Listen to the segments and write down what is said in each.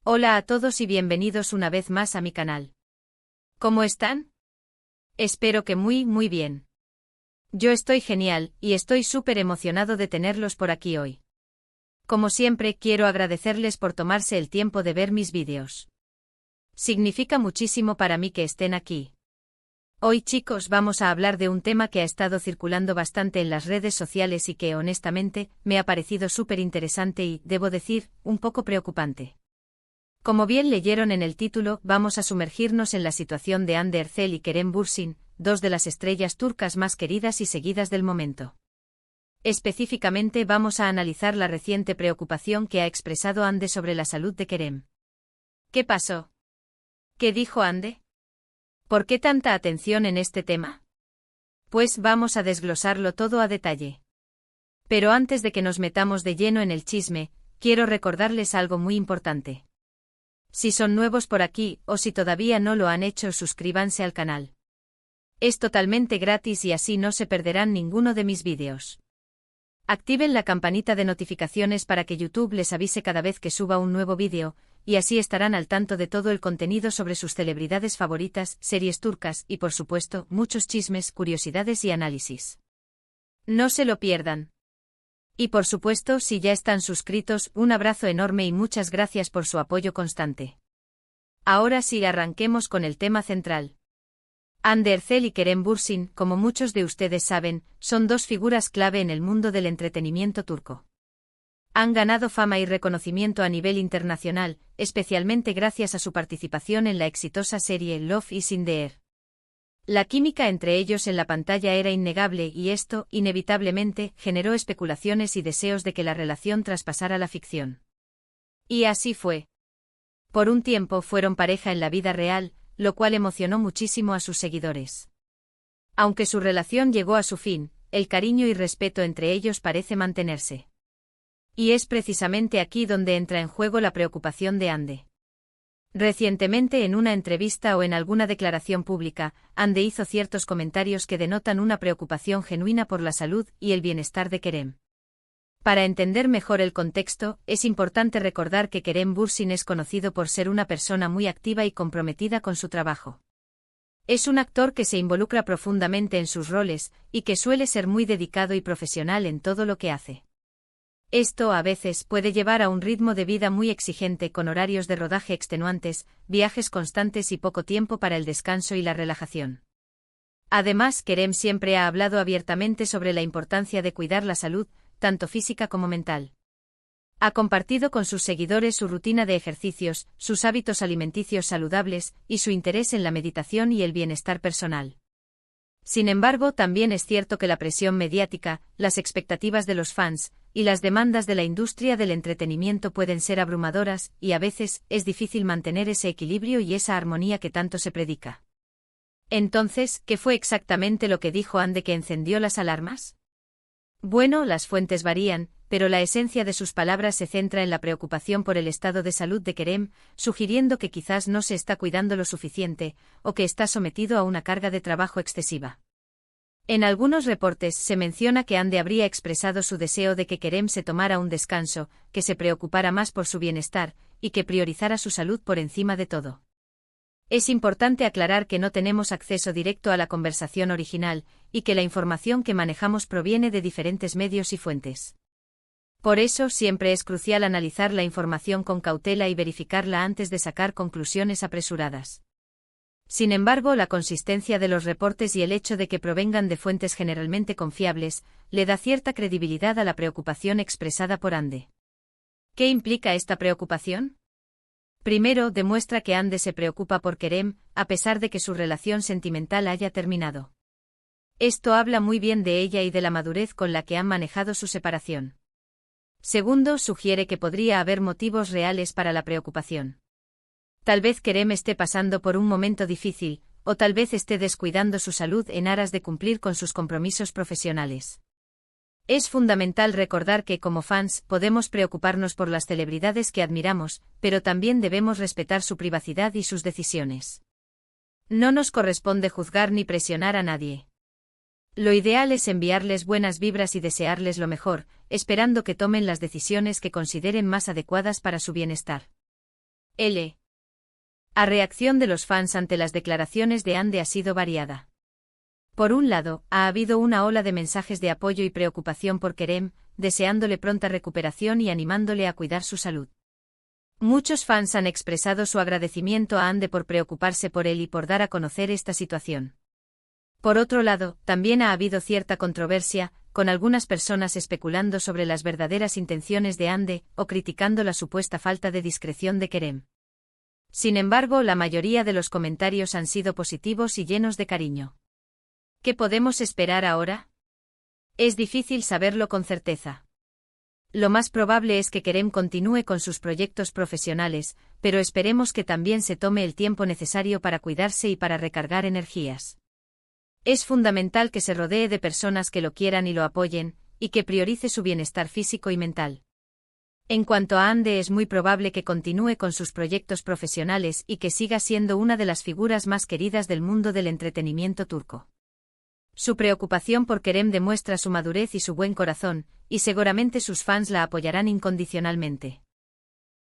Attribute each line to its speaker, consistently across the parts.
Speaker 1: Hola a todos y bienvenidos una vez más a mi canal. ¿Cómo están? Espero que muy bien. Yo estoy genial, y estoy súper emocionado de tenerlos por aquí hoy. Como siempre, quiero agradecerles por tomarse el tiempo de ver mis vídeos. Significa muchísimo para mí que estén aquí. Hoy, chicos, vamos a hablar de un tema que ha estado circulando bastante en las redes sociales y que, honestamente, me ha parecido súper interesante y, debo decir, un poco preocupante. Como bien leyeron en el título, vamos a sumergirnos en la situación de Hande Erçel y Kerem Bürsin, dos de las estrellas turcas más queridas y seguidas del momento. Específicamente vamos a analizar la reciente preocupación que ha expresado Hande sobre la salud de Kerem. ¿Qué pasó? ¿Qué dijo Hande? ¿Por qué tanta atención en este tema? Pues vamos a desglosarlo todo a detalle. Pero antes de que nos metamos de lleno en el chisme, quiero recordarles algo muy importante. Si son nuevos por aquí, o si todavía no lo han hecho, suscríbanse al canal. Es totalmente gratis y así no se perderán ninguno de mis vídeos. Activen la campanita de notificaciones para que YouTube les avise cada vez que suba un nuevo vídeo, y así estarán al tanto de todo el contenido sobre sus celebridades favoritas, series turcas y por supuesto, muchos chismes, curiosidades y análisis. No se lo pierdan. Y por supuesto, si ya están suscritos, un abrazo enorme y muchas gracias por su apoyo constante. Ahora sí, arranquemos con el tema central. Hande Erçel y Kerem Bürsin, como muchos de ustedes saben, son dos figuras clave en el mundo del entretenimiento turco. Han ganado fama y reconocimiento a nivel internacional, especialmente gracias a su participación en la exitosa serie Love is in the Air. La química entre ellos en la pantalla era innegable y esto, inevitablemente, generó especulaciones y deseos de que la relación traspasara la ficción. Y así fue. Por un tiempo fueron pareja en la vida real, lo cual emocionó muchísimo a sus seguidores. Aunque su relación llegó a su fin, el cariño y respeto entre ellos parece mantenerse. Y es precisamente aquí donde entra en juego la preocupación de Hande. Recientemente en una entrevista o en alguna declaración pública, Hande hizo ciertos comentarios que denotan una preocupación genuina por la salud y el bienestar de Kerem. Para entender mejor el contexto, es importante recordar que Kerem Bürsin es conocido por ser una persona muy activa y comprometida con su trabajo. Es un actor que se involucra profundamente en sus roles, y que suele ser muy dedicado y profesional en todo lo que hace. Esto a veces puede llevar a un ritmo de vida muy exigente con horarios de rodaje extenuantes, viajes constantes y poco tiempo para el descanso y la relajación. Además, Kerem siempre ha hablado abiertamente sobre la importancia de cuidar la salud, tanto física como mental. Ha compartido con sus seguidores su rutina de ejercicios, sus hábitos alimenticios saludables y su interés en la meditación y el bienestar personal. Sin embargo, también es cierto que la presión mediática, las expectativas de los fans, y las demandas de la industria del entretenimiento pueden ser abrumadoras, y a veces, es difícil mantener ese equilibrio y esa armonía que tanto se predica. Entonces, ¿qué fue exactamente lo que dijo Hande que encendió las alarmas? Bueno, las fuentes varían, pero la esencia de sus palabras se centra en la preocupación por el estado de salud de Kerem, sugiriendo que quizás no se está cuidando lo suficiente, o que está sometido a una carga de trabajo excesiva. En algunos reportes se menciona que Hande habría expresado su deseo de que Kerem se tomara un descanso, que se preocupara más por su bienestar, y que priorizara su salud por encima de todo. Es importante aclarar que no tenemos acceso directo a la conversación original, y que la información que manejamos proviene de diferentes medios y fuentes. Por eso siempre es crucial analizar la información con cautela y verificarla antes de sacar conclusiones apresuradas. Sin embargo, la consistencia de los reportes y el hecho de que provengan de fuentes generalmente confiables, le da cierta credibilidad a la preocupación expresada por Hande. ¿Qué implica esta preocupación? Primero, demuestra que Hande se preocupa por Kerem, a pesar de que su relación sentimental haya terminado. Esto habla muy bien de ella y de la madurez con la que han manejado su separación. Segundo, sugiere que podría haber motivos reales para la preocupación. Tal vez Kerem esté pasando por un momento difícil, o tal vez esté descuidando su salud en aras de cumplir con sus compromisos profesionales. Es fundamental recordar que, como fans, podemos preocuparnos por las celebridades que admiramos, pero también debemos respetar su privacidad y sus decisiones. No nos corresponde juzgar ni presionar a nadie. Lo ideal es enviarles buenas vibras y desearles lo mejor, esperando que tomen las decisiones que consideren más adecuadas para su bienestar. La reacción de los fans ante las declaraciones de Ande ha sido variada. Por un lado, ha habido una ola de mensajes de apoyo y preocupación por Kerem, deseándole pronta recuperación y animándole a cuidar su salud. Muchos fans han expresado su agradecimiento a Ande por preocuparse por él y por dar a conocer esta situación. Por otro lado, también ha habido cierta controversia, con algunas personas especulando sobre las verdaderas intenciones de Ande o criticando la supuesta falta de discreción de Kerem. Sin embargo, la mayoría de los comentarios han sido positivos y llenos de cariño. ¿Qué podemos esperar ahora? Es difícil saberlo con certeza. Lo más probable es que Kerem continúe con sus proyectos profesionales, pero esperemos que también se tome el tiempo necesario para cuidarse y para recargar energías. Es fundamental que se rodee de personas que lo quieran y lo apoyen, y que priorice su bienestar físico y mental. En cuanto a Ande, es muy probable que continúe con sus proyectos profesionales y que siga siendo una de las figuras más queridas del mundo del entretenimiento turco. Su preocupación por Kerem demuestra su madurez y su buen corazón, y seguramente sus fans la apoyarán incondicionalmente.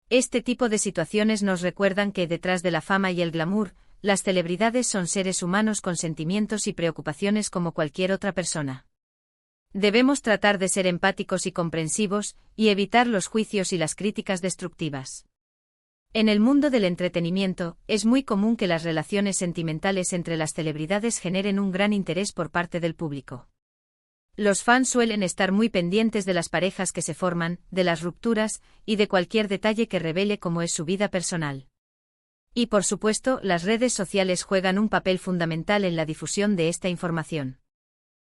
Speaker 1: Este tipo de situaciones nos recuerdan que detrás de la fama y el glamour, las celebridades son seres humanos con sentimientos y preocupaciones como cualquier otra persona. Debemos tratar de ser empáticos y comprensivos, y evitar los juicios y las críticas destructivas. En el mundo del entretenimiento, es muy común que las relaciones sentimentales entre las celebridades generen un gran interés por parte del público. Los fans suelen estar muy pendientes de las parejas que se forman, de las rupturas, y de cualquier detalle que revele cómo es su vida personal. Y por supuesto, las redes sociales juegan un papel fundamental en la difusión de esta información.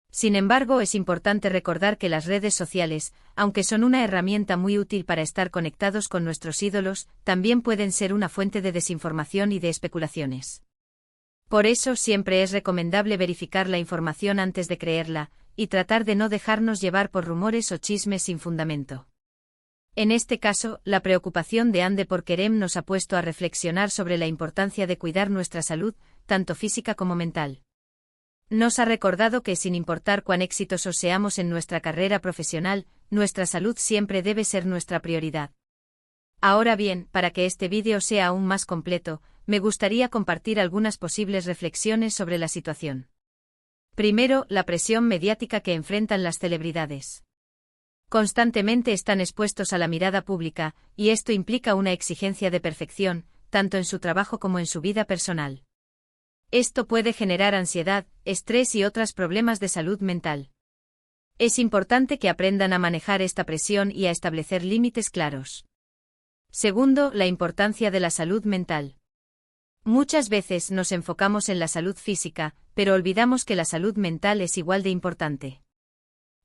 Speaker 1: Sin embargo, es importante recordar que las redes sociales, aunque son una herramienta muy útil para estar conectados con nuestros ídolos, también pueden ser una fuente de desinformación y de especulaciones. Por eso siempre es recomendable verificar la información antes de creerla, y tratar de no dejarnos llevar por rumores o chismes sin fundamento. En este caso, la preocupación de Ande por Kerem nos ha puesto a reflexionar sobre la importancia de cuidar nuestra salud, tanto física como mental. Nos ha recordado que sin importar cuán exitosos seamos en nuestra carrera profesional, nuestra salud siempre debe ser nuestra prioridad. Ahora bien, para que este vídeo sea aún más completo, me gustaría compartir algunas posibles reflexiones sobre la situación. Primero, la presión mediática que enfrentan las celebridades. Constantemente están expuestos a la mirada pública, y esto implica una exigencia de perfección, tanto en su trabajo como en su vida personal. Esto puede generar ansiedad, estrés y otros problemas de salud mental. Es importante que aprendan a manejar esta presión y a establecer límites claros. Segundo, la importancia de la salud mental. Muchas veces nos enfocamos en la salud física, pero olvidamos que la salud mental es igual de importante.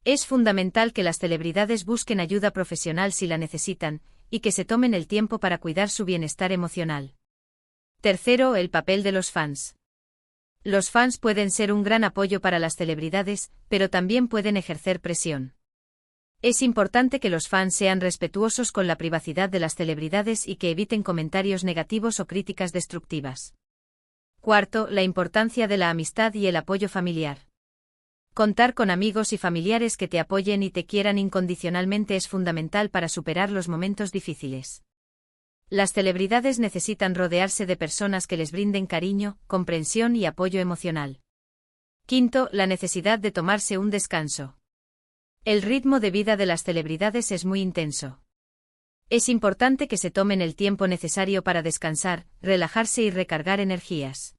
Speaker 1: Es fundamental que las celebridades busquen ayuda profesional si la necesitan, y que se tomen el tiempo para cuidar su bienestar emocional. Tercero, el papel de los fans. Los fans pueden ser un gran apoyo para las celebridades, pero también pueden ejercer presión. Es importante que los fans sean respetuosos con la privacidad de las celebridades y que eviten comentarios negativos o críticas destructivas. Cuarto, la importancia de la amistad y el apoyo familiar. Contar con amigos y familiares que te apoyen y te quieran incondicionalmente es fundamental para superar los momentos difíciles. Las celebridades necesitan rodearse de personas que les brinden cariño, comprensión y apoyo emocional. Quinto, la necesidad de tomarse un descanso. El ritmo de vida de las celebridades es muy intenso. Es importante que se tomen el tiempo necesario para descansar, relajarse y recargar energías.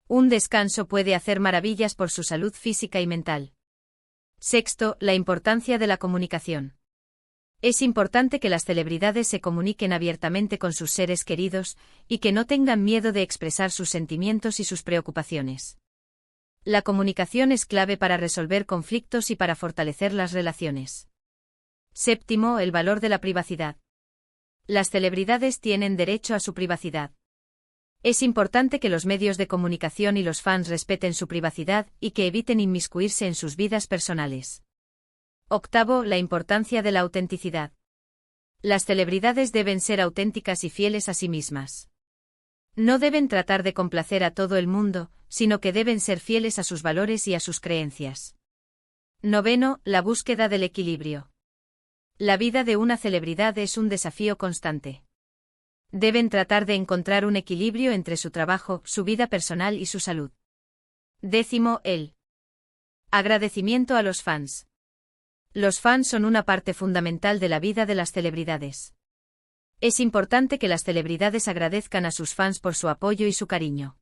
Speaker 1: Un descanso puede hacer maravillas por su salud física y mental. Sexto, la importancia de la comunicación. Es importante que las celebridades se comuniquen abiertamente con sus seres queridos, y que no tengan miedo de expresar sus sentimientos y sus preocupaciones. La comunicación es clave para resolver conflictos y para fortalecer las relaciones. Séptimo, el valor de la privacidad. Las celebridades tienen derecho a su privacidad. Es importante que los medios de comunicación y los fans respeten su privacidad y que eviten inmiscuirse en sus vidas personales. Octavo, la importancia de la autenticidad. Las celebridades deben ser auténticas y fieles a sí mismas. No deben tratar de complacer a todo el mundo, sino que deben ser fieles a sus valores y a sus creencias. Noveno, la búsqueda del equilibrio. La vida de una celebridad es un desafío constante. Deben tratar de encontrar un equilibrio entre su trabajo, su vida personal y su salud. 10. El agradecimiento a los fans. Los fans son una parte fundamental de la vida de las celebridades. Es importante que las celebridades agradezcan a sus fans por su apoyo y su cariño.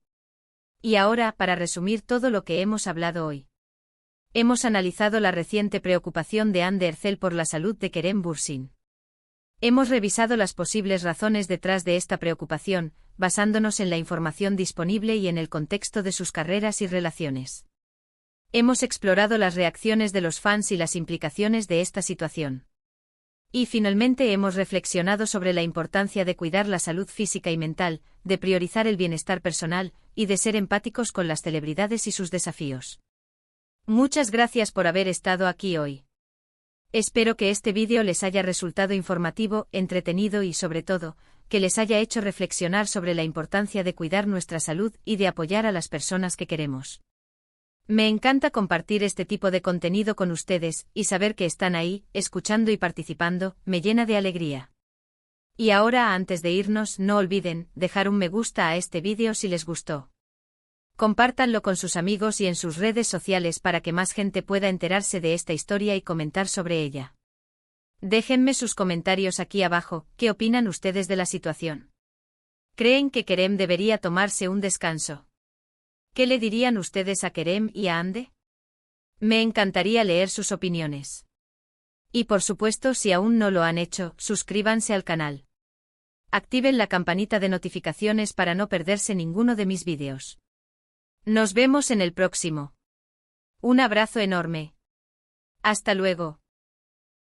Speaker 1: Y ahora, para resumir todo lo que hemos hablado hoy. Hemos analizado la reciente preocupación de Anne Derzel por la salud de Kerem Bürsin. Hemos revisado las posibles razones detrás de esta preocupación, basándonos en la información disponible y en el contexto de sus carreras y relaciones. Hemos explorado las reacciones de los fans y las implicaciones de esta situación. Y finalmente hemos reflexionado sobre la importancia de cuidar la salud física y mental, de priorizar el bienestar personal, y de ser empáticos con las celebridades y sus desafíos. Muchas gracias por haber estado aquí hoy. Espero que este vídeo les haya resultado informativo, entretenido y, sobre todo, que les haya hecho reflexionar sobre la importancia de cuidar nuestra salud y de apoyar a las personas que queremos. Me encanta compartir este tipo de contenido con ustedes, y saber que están ahí, escuchando y participando, me llena de alegría. Y ahora, antes de irnos, no olviden dejar un me gusta a este vídeo si les gustó. Compártanlo con sus amigos y en sus redes sociales para que más gente pueda enterarse de esta historia y comentar sobre ella. Déjenme sus comentarios aquí abajo. ¿Qué opinan ustedes de la situación? ¿Creen que Kerem debería tomarse un descanso? ¿Qué le dirían ustedes a Kerem y a Ande? Me encantaría leer sus opiniones. Y por supuesto, si aún no lo han hecho, suscríbanse al canal. Activen la campanita de notificaciones para no perderse ninguno de mis vídeos. Nos vemos en el próximo. Un abrazo enorme. Hasta luego.